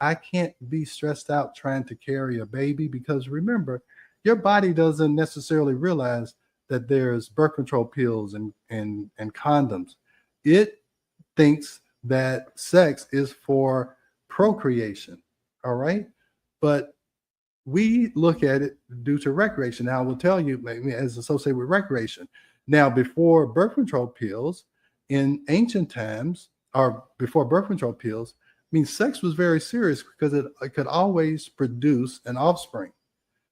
I can't be stressed out trying to carry a baby, because remember, your body doesn't necessarily realize that there's birth control pills and condoms. It thinks that sex is for procreation. All right. But we look at it due to recreation. Now, I will tell you, as associated with recreation. Now, before birth control pills, in ancient times, or before birth control pills, I mean, sex was very serious because it could always produce an offspring.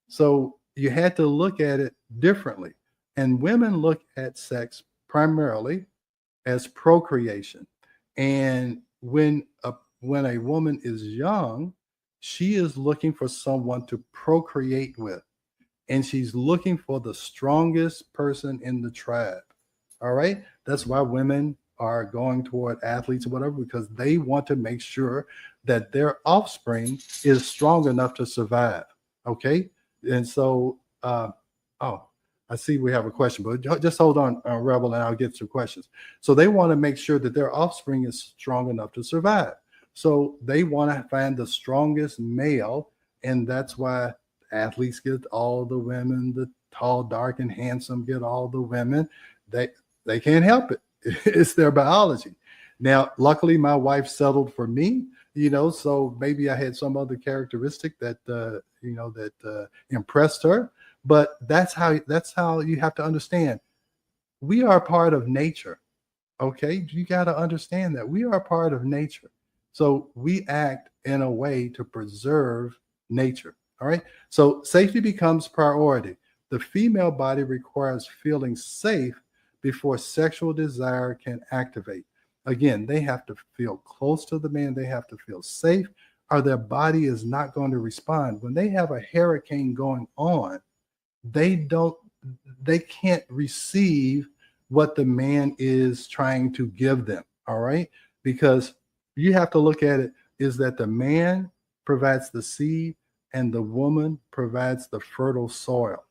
So you had to look at it differently. And women look at sex primarily as procreation. And when a woman is young, she is looking for someone to procreate with, and she's looking for the strongest person in the tribe. All right, that's why women are going toward athletes or whatever, because they want to make sure that their offspring is strong enough to survive. Okay, and so oh, I see we have a question, but just hold on, Rebel, and I'll get some questions. So they want to make sure that their offspring is strong enough to survive. So they want to find the strongest male, and that's why athletes get all the women, the tall, dark, and handsome get all the women. They they can't help it. It's their biology. Now, luckily, my wife settled for me, so maybe I had some other characteristic that impressed her. But that's how you have to understand. We are part of nature. Okay, you got to understand that we are part of nature. So we act in a way to preserve nature. All right. So safety becomes priority. The female body requires feeling safe before sexual desire can activate. Again, they have to feel close to the man, they have to feel safe, or their body is not going to respond. When they have a hurricane going on, they don't they can't receive what the man is trying to give them. All right, because you have to look at it is that the man provides the seed and the woman provides the fertile soil.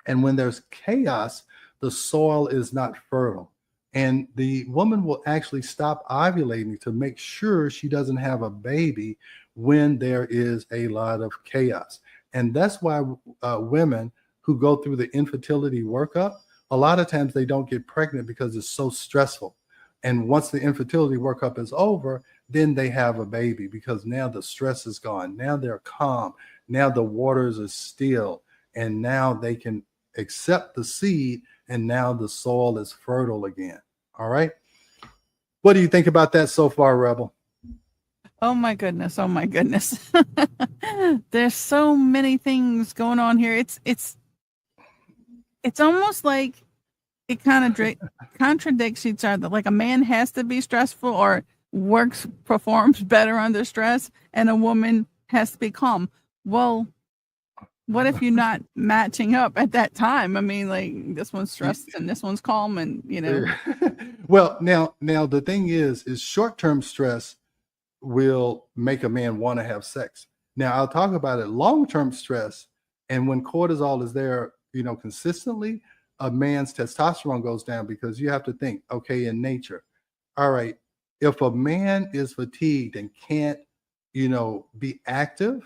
And when there's chaos, the soil is not fertile, and the woman will actually stop ovulating to make sure she doesn't have a baby when there is a lot of chaos. And that's why women who go through the infertility workup, a lot of times they don't get pregnant because it's so stressful. And once the infertility workup is over, then they have a baby because now the stress is gone. Now they're calm. Now the waters are still. And now they can accept the seed. And now the soil is fertile again. All right. What do you think about that so far, Rebel? Oh my goodness. Oh my goodness. There's so many things going on here. It's almost like it kind of contradicts each other. Like a man has to be stressful or performs better under stress, and a woman has to be calm. Well, what if you're not matching up at that time? I mean, like this one's stressed and this one's calm, and Well, now the thing is short-term stress will make a man want to have sex. Now I'll talk about it. Long-term stress, and when cortisol is there, consistently, a man's testosterone goes down because you have to think, okay, in nature, all right, if a man is fatigued and can't, be active,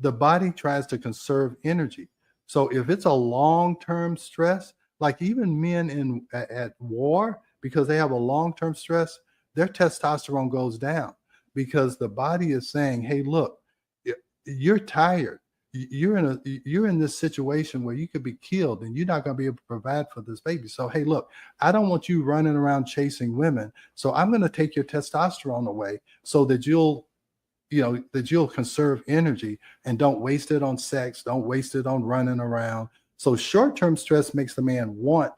the body tries to conserve energy. So if it's a long-term stress, like even men at war, because they have a long-term stress, their testosterone goes down because the body is saying, "Hey, look, you're tired. You're in this situation where you could be killed and you're not going to be able to provide for this baby. So hey, look, I don't want you running around chasing women. So I'm going to take your testosterone away so that you'll conserve energy and don't waste it on sex, don't waste it on running around." So short-term stress makes the man want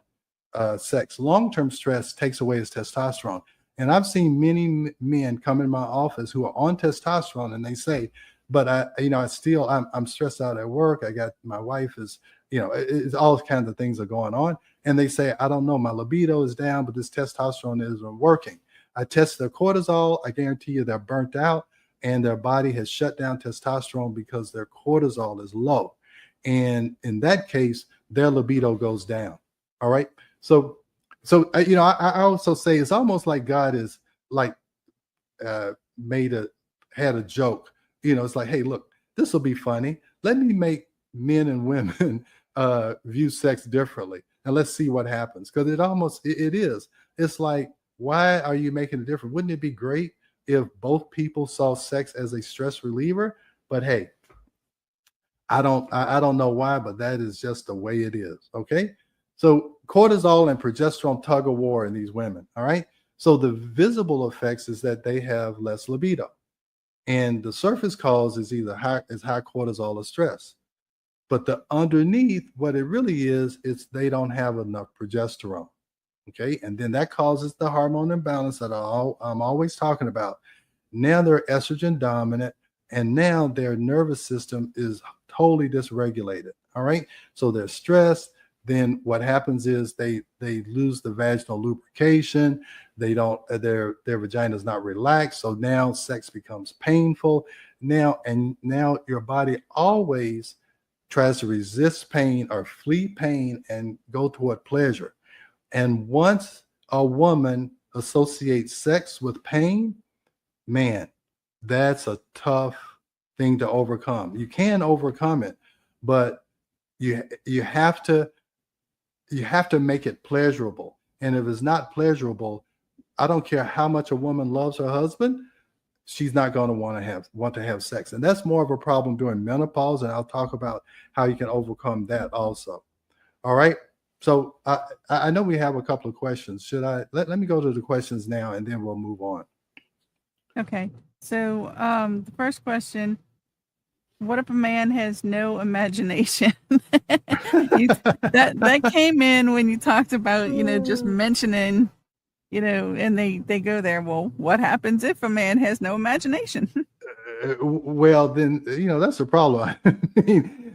sex. Long-term stress takes away his testosterone. And I've seen many men come in my office who are on testosterone and they say, but I'm stressed out at work. I got my wife is, it's all kinds of things are going on. And they say, I don't know, my libido is down, but this testosterone isn't working. I test their cortisol. I guarantee you they're burnt out and their body has shut down testosterone because their cortisol is low. And in that case, their libido goes down. All right. I also say it's almost like God is like made had a joke. It's like, hey, look, this will be funny. Let me make men and women view sex differently, and let's see what happens. Because it is. It's like, why are you making it different? Wouldn't it be great if both people saw sex as a stress reliever? But hey, I don't know why, but that is just the way it is. Okay. So cortisol and progesterone tug of war in these women. All right. So the visible effects is that they have less libido. And the surface cause is either high cortisol or stress. But the underneath, what it really is, it's they don't have enough progesterone. Okay. And then that causes the hormone imbalance that I'm always talking about. Now they're estrogen dominant, and now their nervous system is totally dysregulated. All right. So they're stressed. Then what happens is they lose the vaginal lubrication. They don't their vagina is not relaxed. So now sex becomes painful. Now your body always tries to resist pain or flee pain and go toward pleasure. And once a woman associates sex with pain, man, that's a tough thing to overcome. You can overcome it, but you have to make it pleasurable. And if it's not pleasurable, I don't care how much a woman loves her husband, she's not going to want to have sex. And that's more of a problem during menopause. And I'll talk about how you can overcome that also. All right. So I know we have a couple of questions. Should I let me go to the questions now, and then we'll move on. Okay. So the first question, what if a man has no imagination? that came in when you talked about, just mentioning, and they go there. Well, what happens if a man has no imagination? Well, then, that's a problem. I mean,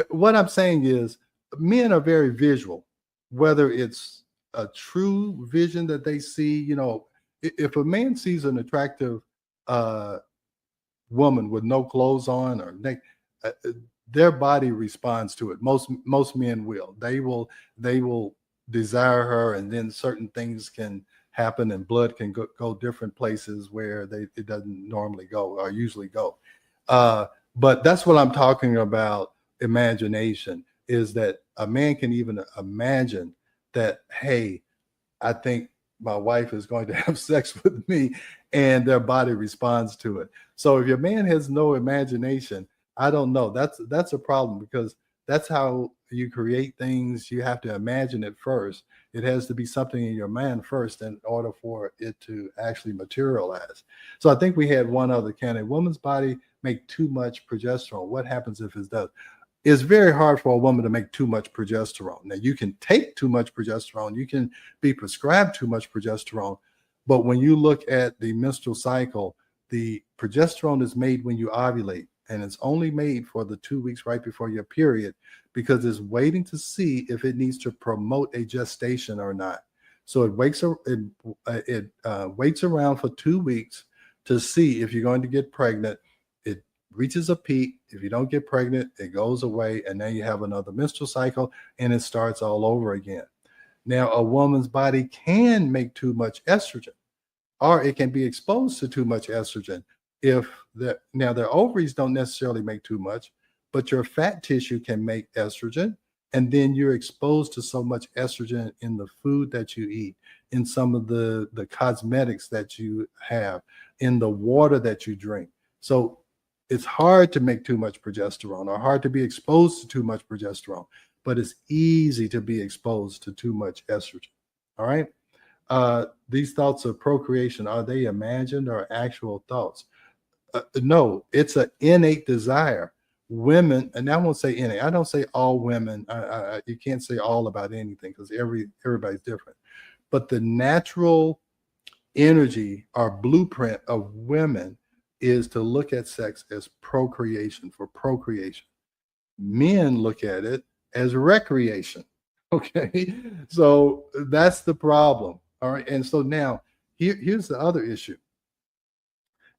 what I'm saying is men are very visual, whether it's a true vision that they see. If a man sees an attractive woman with no clothes on or their body responds to it. Most men will. They will desire her, and then certain things can happen, and blood can go different places where it doesn't normally go or usually go. But that's what I'm talking about. Imagination is that a man can even imagine that, hey, I think my wife is going to have sex with me, and their body responds to it. So if your man has no imagination, I don't know. That's a problem, because that's how you create things. You have to imagine it first. It has to be something in your mind first in order for it to actually materialize. So I think we had one other. Can a woman's body make too much progesterone? What happens if it does? It's very hard for a woman to make too much progesterone. Now, you can take too much progesterone, you can be prescribed too much progesterone, but when you look at the menstrual cycle, the progesterone is made when you ovulate, and it's only made for the 2 weeks right before your period, because it's waiting to see if it needs to promote a gestation or not. So it waits around for 2 weeks to see if you're going to get pregnant. It reaches a peak. If you don't get pregnant, it goes away, and then you have another menstrual cycle, and it starts all over again. Now, a woman's body can make too much estrogen, or it can be exposed to too much estrogen. Now their ovaries don't necessarily make too much, but your fat tissue can make estrogen, and then you're exposed to so much estrogen in the food that you eat, in some of the cosmetics that you have, in the water that you drink. So it's hard to make too much progesterone, or hard to be exposed to too much progesterone, but it's easy to be exposed to too much estrogen. All right. These thoughts of procreation, are they imagined or actual thoughts? No, it's an innate desire. Women, and I won't say innate. I don't say all women. You can't say all about anything, because everybody's different. But the natural energy or blueprint of women is to look at sex as procreation, for procreation. Men look at it as recreation. Okay. So that's the problem. All right. And so now here's the other issue.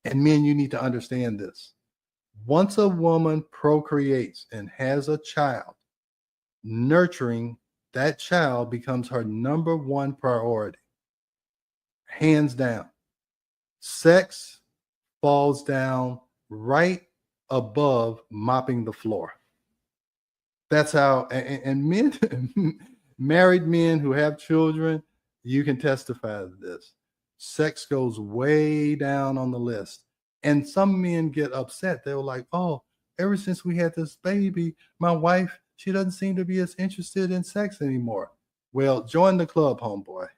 And men, you need to understand this. Once a woman procreates and has a child, nurturing that child becomes her number one priority, hands down. Sex falls down right above mopping the floor. That's how, and men, married men who have children, you can testify to this. Sex goes way down on the list. And some men get upset. They were like, oh, ever since we had this baby, my wife, she doesn't seem to be as interested in sex anymore. Well, join the club, homeboy.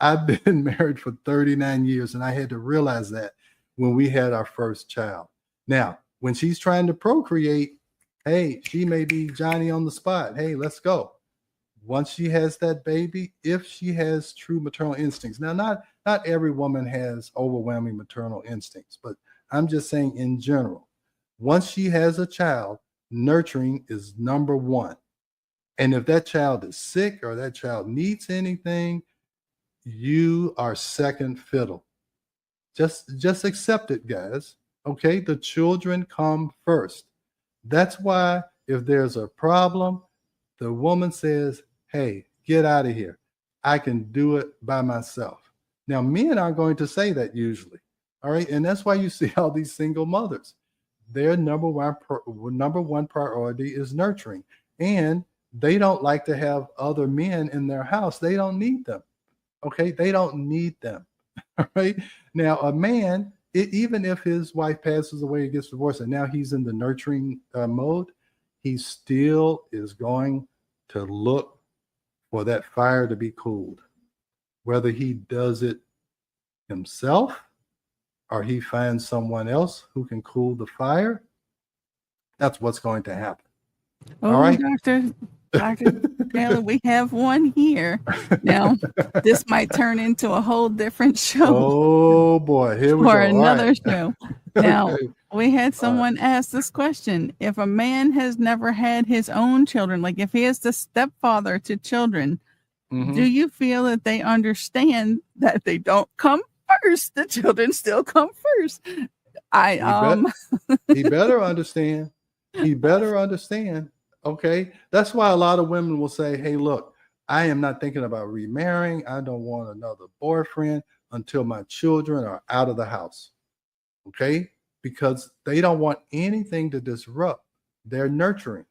I've been married for 39 years, and I had to realize that when we had our first child. Now, when she's trying to procreate, hey, she may be Johnny on the spot. Hey, let's go. Once she has that baby, if she has true maternal instincts. Now, not every woman has overwhelming maternal instincts, but I'm just saying in general, once she has a child, nurturing is number one. And if that child is sick or that child needs anything, you are second fiddle. Just accept it, guys. Okay, the children come first. That's why if there's a problem, the woman says, hey, get out of here. I can do it by myself. Now, men aren't going to say that usually. All right. And that's why you see all these single mothers. Their number one priority is nurturing. And they don't like to have other men in their house. They don't need them. Okay. They don't need them. All right. Now, a man, even if his wife passes away and gets divorced and now he's in the nurturing mode, he still is going to look for that fire to be cooled. Whether he does it himself or he finds someone else who can cool the fire, that's what's going to happen. Oh, all right, Dr. Taylor, we have one here. Now, this might turn into a whole different show. Oh boy, here we go. For another show. Now, Okay. we had someone ask this question. If a man has never had his own children, like if he is the stepfather to children, do you feel that they understand that they don't come first? The children still come first. He better understand. He better understand. Okay. That's why a lot of women will say, hey, look, I am not thinking about remarrying. I don't want another boyfriend until my children are out of the house. Okay. Because they don't want anything to disrupt their nurturing.